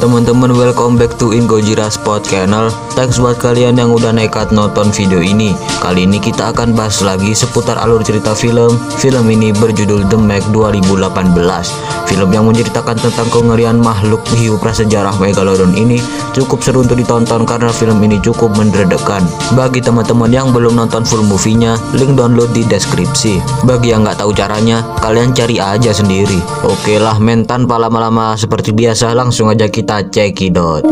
teman-teman, welcome back to Ingojira Sport Channel. Thanks buat kalian yang udah nekat nonton video ini. Kali ini kita akan bahas lagi seputar alur cerita film. Film ini berjudul The Meg 2018. Film yang menceritakan tentang kengerian makhluk hiu prasejarah Megalodon ini cukup seru untuk ditonton karena film ini cukup menderedekan. Bagi teman-teman yang belum nonton full movie-nya, link download di deskripsi. Bagi yang nggak tahu caranya, kalian cari aja sendiri. Oke lah men, tanpa lama-lama seperti biasa, langsung aja kita cekidot.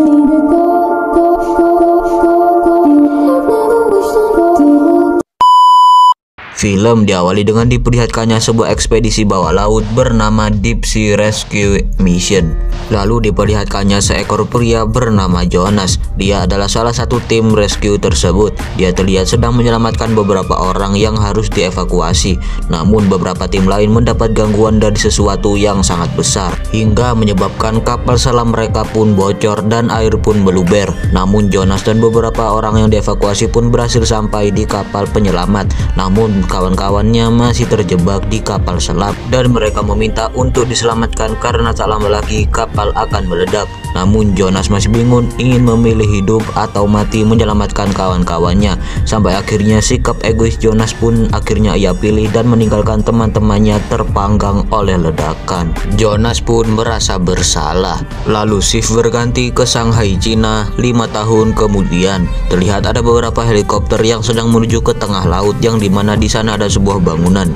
Film diawali dengan diperlihatkannya sebuah ekspedisi bawah laut bernama Deep Sea Rescue Mission. Lalu diperlihatkannya seekor pria bernama Jonas. Dia adalah salah satu tim rescue tersebut. Dia terlihat sedang menyelamatkan beberapa orang yang harus dievakuasi. Namun beberapa tim lain mendapat gangguan dari sesuatu yang sangat besar, hingga menyebabkan kapal selam mereka pun bocor dan air pun meluber. Namun Jonas dan beberapa orang yang dievakuasi pun berhasil sampai di kapal penyelamat. Namun kawan-kawannya masih terjebak di kapal selam dan mereka meminta untuk diselamatkan karena tak lama lagi kapal akan meledak. Namun Jonas masih bingung ingin memilih hidup atau mati menyelamatkan kawan-kawannya. Sampai akhirnya sikap egois Jonas pun akhirnya ia pilih dan meninggalkan teman-temannya terpanggang oleh ledakan. Jonas pun merasa bersalah. Lalu shift berganti ke Shanghai, Cina. 5 tahun kemudian terlihat ada beberapa helikopter yang sedang menuju ke tengah laut, yang dimana di sana ada sebuah bangunan.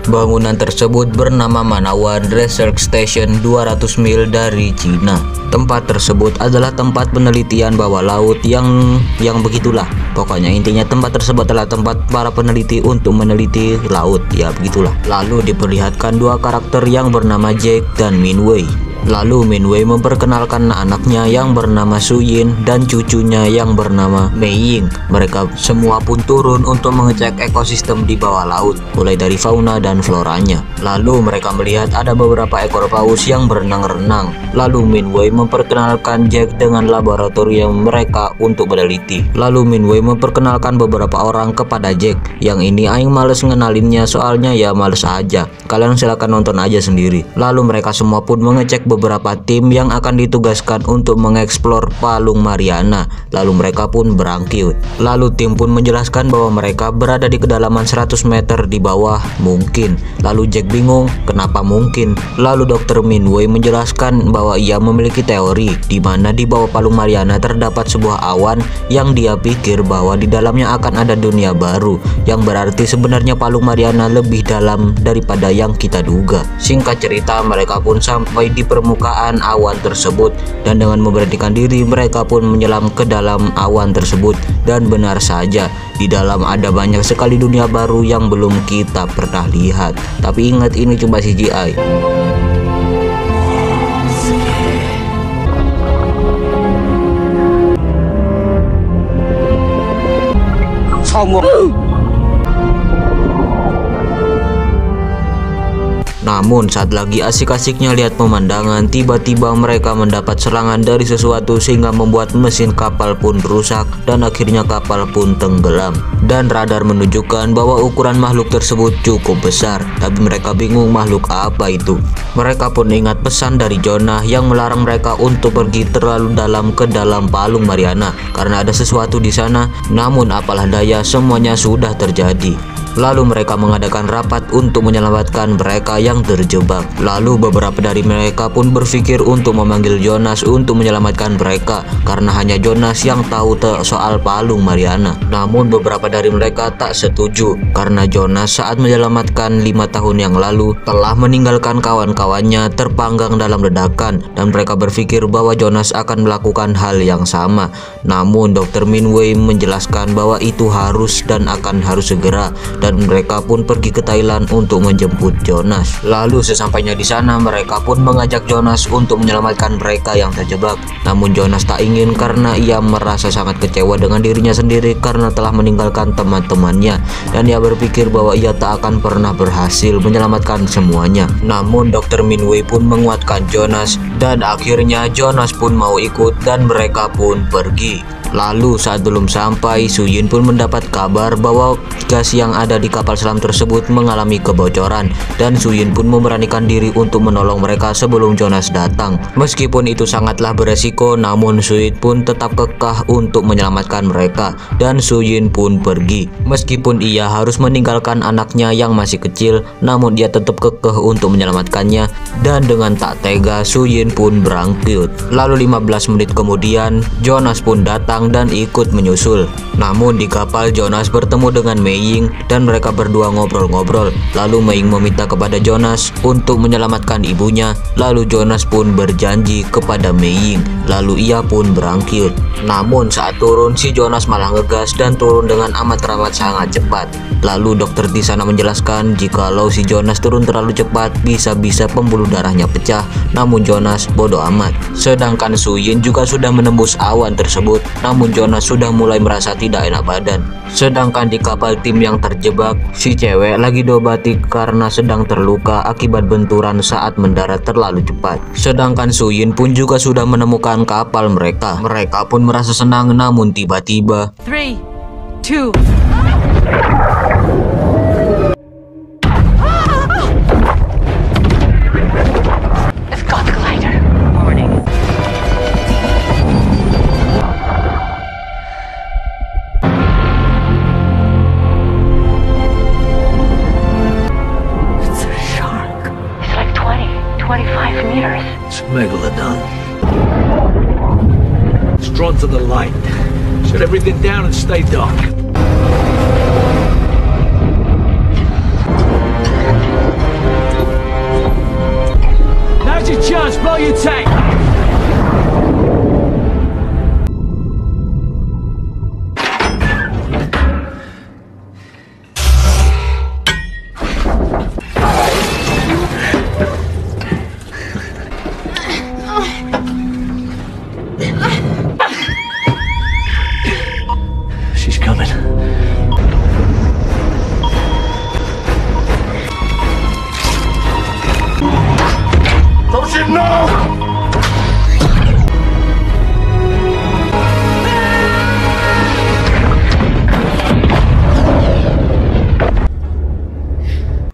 Bangunan tersebut bernama Manawan Research Station, 200 mil dari Cina. Tempat tersebut adalah tempat penelitian bawah laut yang begitulah. Pokoknya intinya tempat tersebut adalah tempat para peneliti untuk meneliti laut, ya begitulah. Lalu diperlihatkan dua karakter yang bernama Jack dan Minwei. Lalu Minwei memperkenalkan anaknya yang bernama Suyin dan cucunya yang bernama Meiying. Mereka semua pun turun untuk mengecek ekosistem di bawah laut, mulai dari fauna dan floranya. Lalu mereka melihat ada beberapa ekor paus yang berenang-renang. Lalu Minwei memperkenalkan Jack dengan laboratorium mereka untuk meneliti. Lalu Minwei memperkenalkan beberapa orang kepada Jack. Yang ini aing males ngenalinnya, soalnya ya males aja. Kalian silakan nonton aja sendiri. Lalu mereka semua pun mengecek beberapa tim yang akan ditugaskan untuk mengeksplor Palung Mariana. Lalu mereka pun berangkut. Lalu tim pun menjelaskan bahwa mereka berada di kedalaman 100 meter di bawah mungkin. Lalu Jack bingung kenapa mungkin. Lalu Dr. Minwei menjelaskan bahwa ia memiliki teori di mana di bawah Palung Mariana terdapat sebuah awan yang dia pikir bahwa di dalamnya akan ada dunia baru, yang berarti sebenarnya Palung Mariana lebih dalam daripada yang kita duga. Singkat cerita, mereka pun sampai di permukaan awan tersebut, dan dengan memberanikan diri mereka pun menyelam ke dalam awan tersebut. Dan benar saja, di dalam ada banyak sekali dunia baru yang belum kita pernah lihat. Tapi ingat, ini cuma CGI. Namun saat lagi asik-asiknya lihat pemandangan, tiba-tiba mereka mendapat serangan dari sesuatu sehingga membuat mesin kapal pun rusak dan akhirnya kapal pun tenggelam. Dan radar menunjukkan bahwa ukuran makhluk tersebut cukup besar, tapi mereka bingung makhluk apa itu. Mereka pun ingat pesan dari Jonah yang melarang mereka untuk pergi terlalu dalam ke dalam Palung Mariana karena ada sesuatu di sana. Namun apalah daya, semuanya sudah terjadi. Lalu mereka mengadakan rapat untuk menyelamatkan mereka yang terjebak. Lalu beberapa dari mereka pun berpikir untuk memanggil Jonas untuk menyelamatkan mereka, karena hanya Jonas yang tahu soal Palung Mariana. Namun beberapa dari mereka tak setuju, karena Jonas saat menyelamatkan 5 tahun yang lalu telah meninggalkan kawan-kawannya terpanggang dalam ledakan, dan mereka berpikir bahwa Jonas akan melakukan hal yang sama. Namun Dr. Minwei menjelaskan bahwa itu harus dan akan harus segera, dan mereka pun pergi ke Thailand untuk menjemput Jonas. Lalu sesampainya di sana, mereka pun mengajak Jonas untuk menyelamatkan mereka yang terjebak. Namun Jonas tak ingin karena ia merasa sangat kecewa dengan dirinya sendiri karena telah meninggalkan teman-temannya, dan ia berpikir bahwa ia tak akan pernah berhasil menyelamatkan semuanya. Namun Dr. Minwei pun menguatkan Jonas, dan akhirnya Jonas pun mau ikut dan mereka pun pergi. Lalu saat belum sampai, Suyun pun mendapat kabar bahwa gas yang ada di kapal selam tersebut mengalami kebocoran, dan Suyun pun memberanikan diri untuk menolong mereka sebelum Jonas datang. Meskipun itu sangatlah beresiko, namun Suyun pun tetap kekeh untuk menyelamatkan mereka, dan Suyun pun pergi. Meskipun ia harus meninggalkan anaknya yang masih kecil, namun dia tetap kekeh untuk menyelamatkannya, dan dengan tak tega Suyun pun berangkut. Lalu 15 menit kemudian Jonas pun datang dan ikut menyusul. Namun di kapal Jonas bertemu dengan Mei Ying dan mereka berdua ngobrol-ngobrol. Lalu Mei Ying meminta kepada Jonas untuk menyelamatkan ibunya. Lalu Jonas pun berjanji kepada Mei Ying. Lalu ia pun berangkut. Namun saat turun, si Jonas malah ngegas dan turun dengan amat sangat cepat. Lalu dokter di sana menjelaskan jikalau si Jonas turun terlalu cepat bisa-bisa pembuluh darahnya pecah. Namun Jonas bodoh amat. Sedangkan Suyun juga sudah menembus awan tersebut. Namun Jonas sudah mulai merasa tidak enak badan. Sedangkan di kapal tim yang terjebak, si cewek lagi diobati karena sedang terluka akibat benturan saat mendarat terlalu cepat. Sedangkan Suyun pun juga sudah menemukan kapal mereka. Mereka pun merasa senang, namun tiba-tiba 3, 2. It's Megalodon. It's drawn to the light. Shut everything down and stay dark. Now's your chance, blow your tank. She's coming. Don't you know?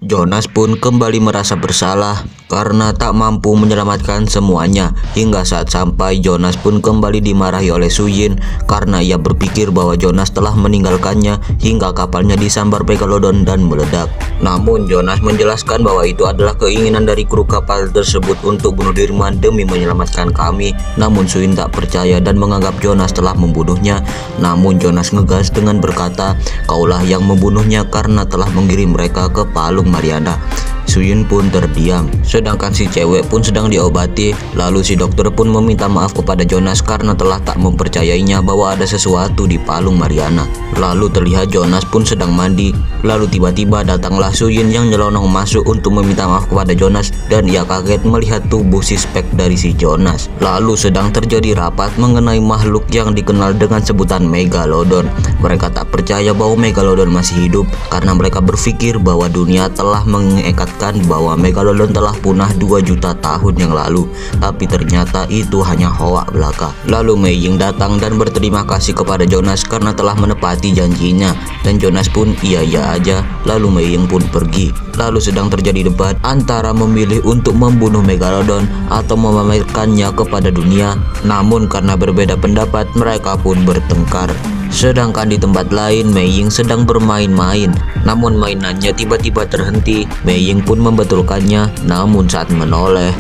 Jonas pun kembali merasa bersalah karena tak mampu menyelamatkan semuanya. Hingga saat sampai, Jonas pun kembali dimarahi oleh Suyun karena ia berpikir bahwa Jonas telah meninggalkannya hingga kapalnya disambar Megalodon dan meledak. Namun Jonas menjelaskan bahwa itu adalah keinginan dari kru kapal tersebut untuk bunuh Dirman demi menyelamatkan kami. Namun Suyun tak percaya dan menganggap Jonas telah membunuhnya. Namun Jonas ngegas dengan berkata, "Kaulah yang membunuhnya karena telah mengirim mereka ke Palung Mariana." Suyun pun terdiam. Sedangkan si cewek pun sedang diobati. Lalu si dokter pun meminta maaf kepada Jonas karena telah tak mempercayainya bahwa ada sesuatu di Palung Mariana. Lalu terlihat Jonas pun sedang mandi. Lalu tiba-tiba datanglah Suyun yang nyelonong masuk untuk meminta maaf kepada Jonas, dan ia kaget melihat tubuh suspek dari si Jonas. Lalu sedang terjadi rapat mengenai makhluk yang dikenal dengan sebutan Megalodon. Mereka tak percaya bahwa Megalodon masih hidup karena mereka berpikir bahwa dunia telah mengekatkan bahwa Megalodon telah punah 2 juta tahun yang lalu. Tapi ternyata itu hanya hoak belaka. Lalu Mei Ying datang dan berterima kasih kepada Jonas karena telah menepati janjinya, dan Jonas pun iya-iya aja. Lalu Mei Ying pun pergi. Lalu sedang terjadi debat antara memilih untuk membunuh Megalodon atau memamerkannya kepada dunia. Namun karena berbeda pendapat, mereka pun bertengkar. Sedangkan di tempat lain, Mei Ying sedang bermain-main. Namun mainannya tiba-tiba terhenti. Mei Ying pun membetulkannya, namun saat menoleh,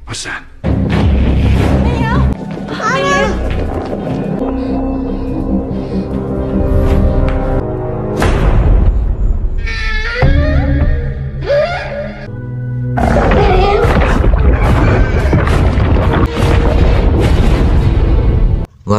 What's that?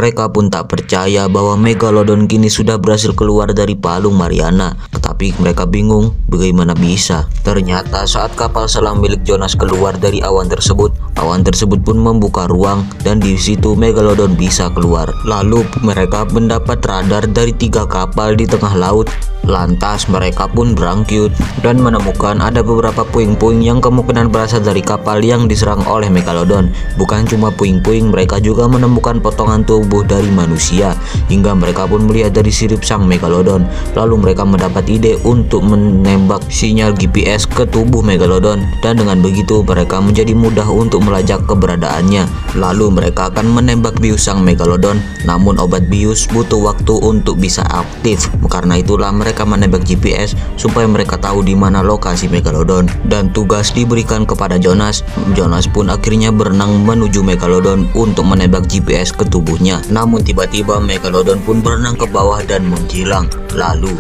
mereka pun tak percaya bahwa Megalodon kini sudah berhasil keluar dari Palung Mariana. Tetapi mereka bingung bagaimana bisa. Ternyata saat kapal selam milik Jonas keluar dari awan tersebut pun membuka ruang, dan di situ Megalodon bisa keluar. Lalu mereka mendapat radar dari 3 kapal di tengah laut. Lantas mereka pun berangkut dan menemukan ada beberapa puing-puing yang kemungkinan berasal dari kapal yang diserang oleh Megalodon. Bukan cuma puing-puing, mereka juga menemukan potongan tubuh dari manusia, hingga mereka pun melihat dari sirip sang Megalodon. Lalu mereka mendapat ide untuk menembak sinyal GPS ke tubuh Megalodon, dan dengan begitu mereka menjadi mudah untuk melacak keberadaannya. Lalu mereka akan menembak bius sang Megalodon, namun obat bius butuh waktu untuk bisa aktif. Karena itulah mereka menembak GPS supaya mereka tahu di mana lokasi Megalodon, dan tugas diberikan kepada Jonas. Jonas pun akhirnya berenang menuju Megalodon untuk menembak GPS ke tubuhnya. Namun tiba-tiba Megalodon pun berenang ke bawah dan menghilang. Lalu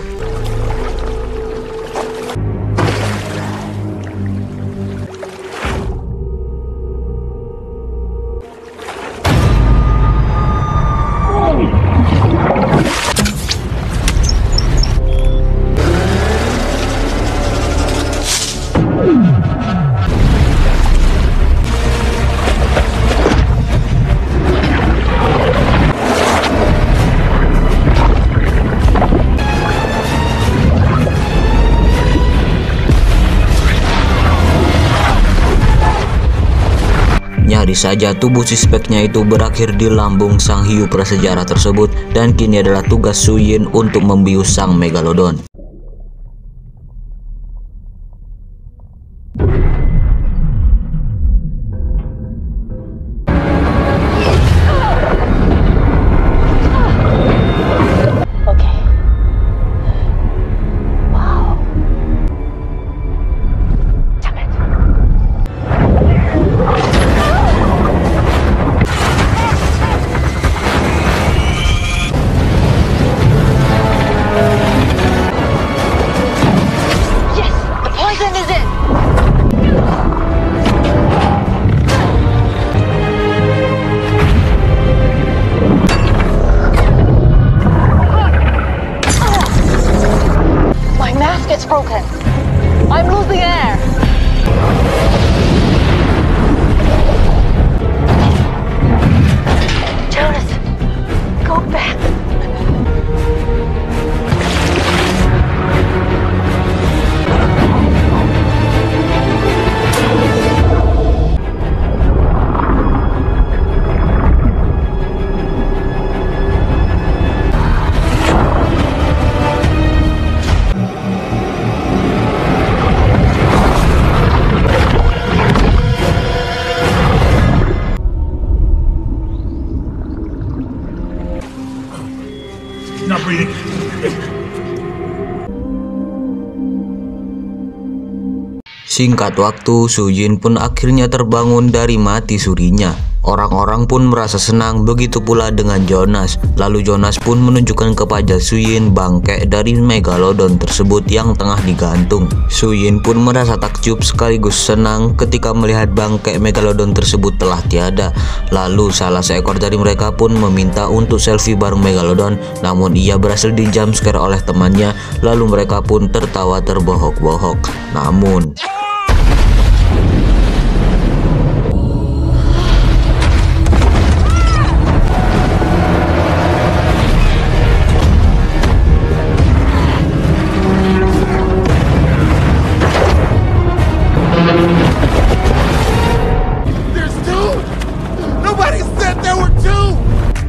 nyaris saja tubuh suspeknya itu berakhir di lambung sang hiu prasejarah tersebut, dan kini adalah tugas Suyin untuk membius sang Megalodon. It's broken. I'm losing air. Jonas, go back. Not breathing. Singkat waktu, Suyin pun akhirnya terbangun dari mati surinya. Orang-orang pun merasa senang, begitu pula dengan Jonas. Lalu Jonas pun menunjukkan kepada Suyin bangkai dari Megalodon tersebut yang tengah digantung. Suyin pun merasa takjub sekaligus senang ketika melihat bangkai Megalodon tersebut telah tiada. Lalu salah seekor dari mereka pun meminta untuk selfie bareng Megalodon, namun ia berhasil di jumpscare oleh temannya. Lalu mereka pun tertawa terbohok-bohok. Namun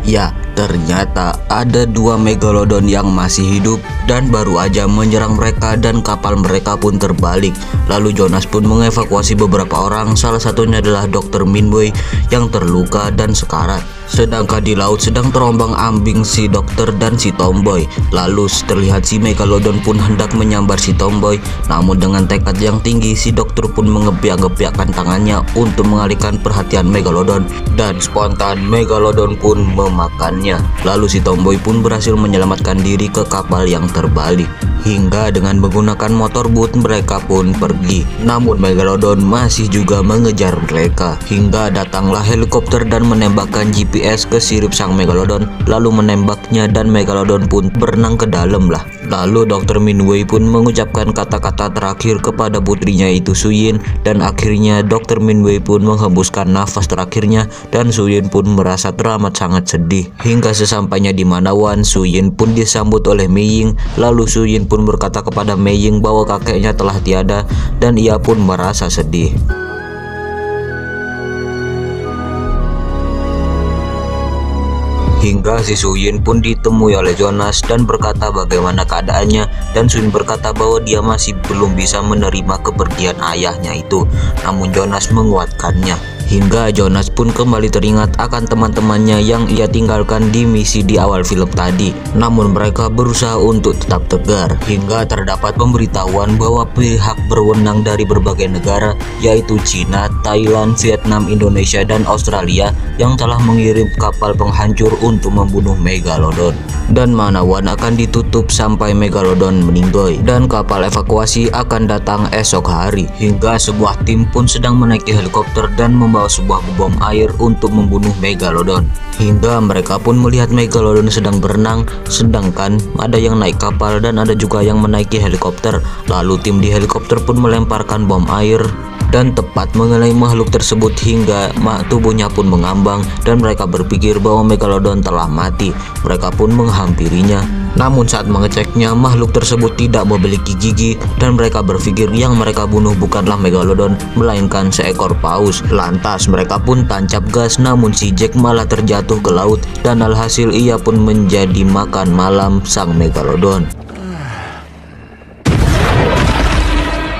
ya, ternyata ada dua Megalodon yang masih hidup dan baru aja menyerang mereka, dan kapal mereka pun terbalik. Lalu Jonas pun mengevakuasi beberapa orang, salah satunya adalah Dr. Minboy yang terluka dan sekarat. Sedangkan di laut sedang terombang-ambing si dokter dan si Tomboy. Lalu terlihat si Megalodon pun hendak menyambar si Tomboy, namun dengan tekad yang tinggi si dokter pun mengebiak-gebiakkan tangannya untuk mengalihkan perhatian Megalodon, dan spontan Megalodon pun memakannya. Lalu si Tomboy pun berhasil menyelamatkan diri ke kapal yang terbalik, hingga dengan menggunakan motor boot mereka pun pergi. Namun Megalodon masih juga mengejar mereka, hingga datanglah helikopter dan menembakkan GPS ke sirip sang Megalodon, lalu menembaknya dan Megalodon pun berenang ke dalam lah. Lalu Dr. Min Wei pun mengucapkan kata-kata terakhir kepada putrinya itu Suyin, dan akhirnya Dr. Min Wei pun menghembuskan nafas terakhirnya dan Suyin pun merasa teramat sangat sedih. Hingga sesampainya di Manawan, Suyin pun disambut oleh Mei Ying. Lalu Suyin pun berkata kepada Mei Ying bahwa kakeknya telah tiada dan ia pun merasa sedih. Hingga si Suyin pun ditemui oleh Jonas dan berkata bagaimana keadaannya, dan Suyin berkata bahwa dia masih belum bisa menerima kepergian ayahnya itu, namun Jonas menguatkannya. Hingga Jonas pun kembali teringat akan teman-temannya yang ia tinggalkan di misi di awal film tadi. Namun mereka berusaha untuk tetap tegar, hingga terdapat pemberitahuan bahwa pihak berwenang dari berbagai negara, yaitu Cina, Thailand, Vietnam, Indonesia, dan Australia, yang telah mengirim kapal penghancur untuk membunuh Megalodon. Dan Manawan akan ditutup sampai Megalodon meninggoy, dan kapal evakuasi akan datang esok hari. Hingga sebuah tim pun sedang menaiki helikopter dan membawa sebuah bom air untuk membunuh Megalodon. Hingga mereka pun melihat Megalodon sedang berenang, sedangkan ada yang naik kapal dan ada juga yang menaiki helikopter. Lalu tim di helikopter pun melemparkan bom air dan tepat mengenai makhluk tersebut hingga tubuhnya pun mengambang, dan mereka berpikir bahwa Megalodon telah mati. Mereka pun menghampirinya. Namun saat mengeceknya, makhluk tersebut tidak memiliki gigi, dan mereka berpikir yang mereka bunuh bukanlah Megalodon, melainkan seekor paus. Lantas mereka pun tancap gas, namun si Jack malah terjatuh ke laut, dan alhasil ia pun menjadi makan malam sang Megalodon.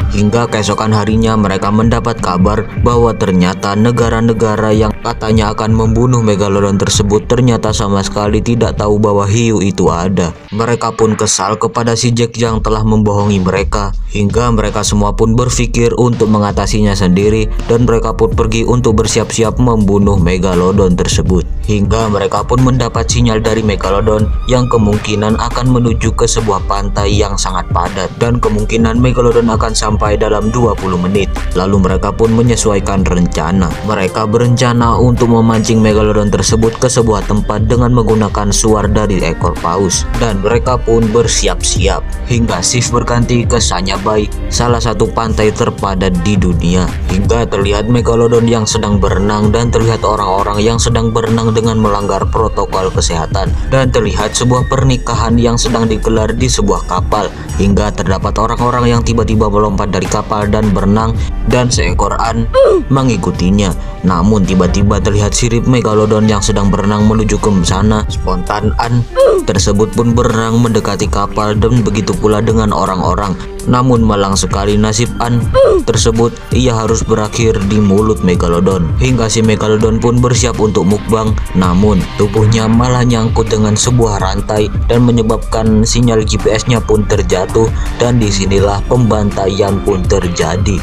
Hingga keesokan harinya mereka mendapat kabar bahwa ternyata negara-negara yang katanya akan membunuh Megalodon tersebut ternyata sama sekali tidak tahu bahwa hiu itu ada. Mereka pun kesal kepada si Jack yang telah membohongi mereka, hingga mereka semua pun berpikir untuk mengatasinya sendiri, dan mereka pun pergi untuk bersiap-siap membunuh Megalodon tersebut. Hingga mereka pun mendapat sinyal dari Megalodon yang kemungkinan akan menuju ke sebuah pantai yang sangat padat, dan kemungkinan Megalodon akan sampai dalam 20 menit. Lalu mereka pun menyesuaikan rencana. Mereka berencana untuk memancing Megalodon tersebut ke sebuah tempat dengan menggunakan suar dari ekor paus, dan mereka pun bersiap-siap. Hingga shift berganti ke Sanya Bay, salah satu pantai terpadat di dunia. Hingga terlihat Megalodon yang sedang berenang, dan terlihat orang-orang yang sedang berenang dengan melanggar protokol kesehatan, dan terlihat sebuah pernikahan yang sedang digelar di sebuah kapal. Hingga terdapat orang-orang yang tiba-tiba melompat dari kapal dan berenang, dan seekor An mengikutinya. Namun tiba-tiba terlihat sirip Megalodon yang sedang berenang menuju ke sana. Spontan An tersebut pun berenang mendekati kapal, dan begitu pula dengan orang-orang. Namun malang sekali nasib An tersebut, ia harus berakhir di mulut Megalodon. Hingga si Megalodon pun bersiap untuk mukbang, namun tubuhnya malah nyangkut dengan sebuah rantai dan menyebabkan sinyal GPS-nya pun terjatuh, dan disinilah pembantaian pun terjadi.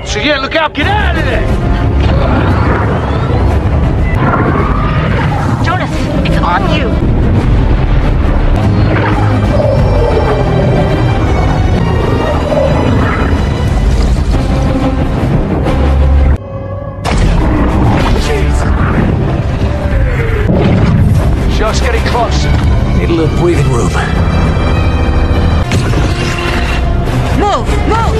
So yeah, look out, get out of there! Jonas, it's on you. Just getting close. Need a little breathing room. Move, move!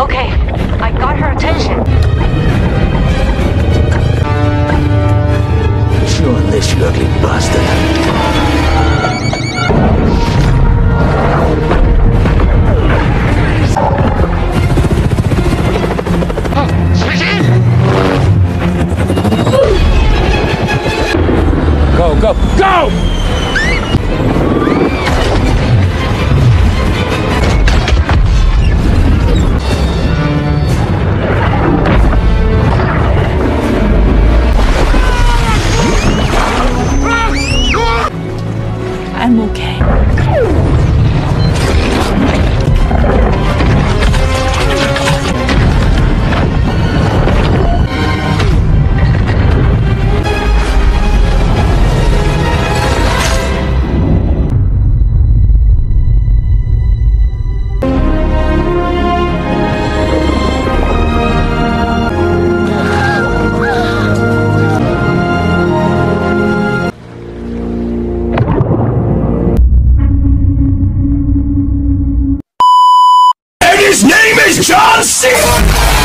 Okay, I got her attention. John C.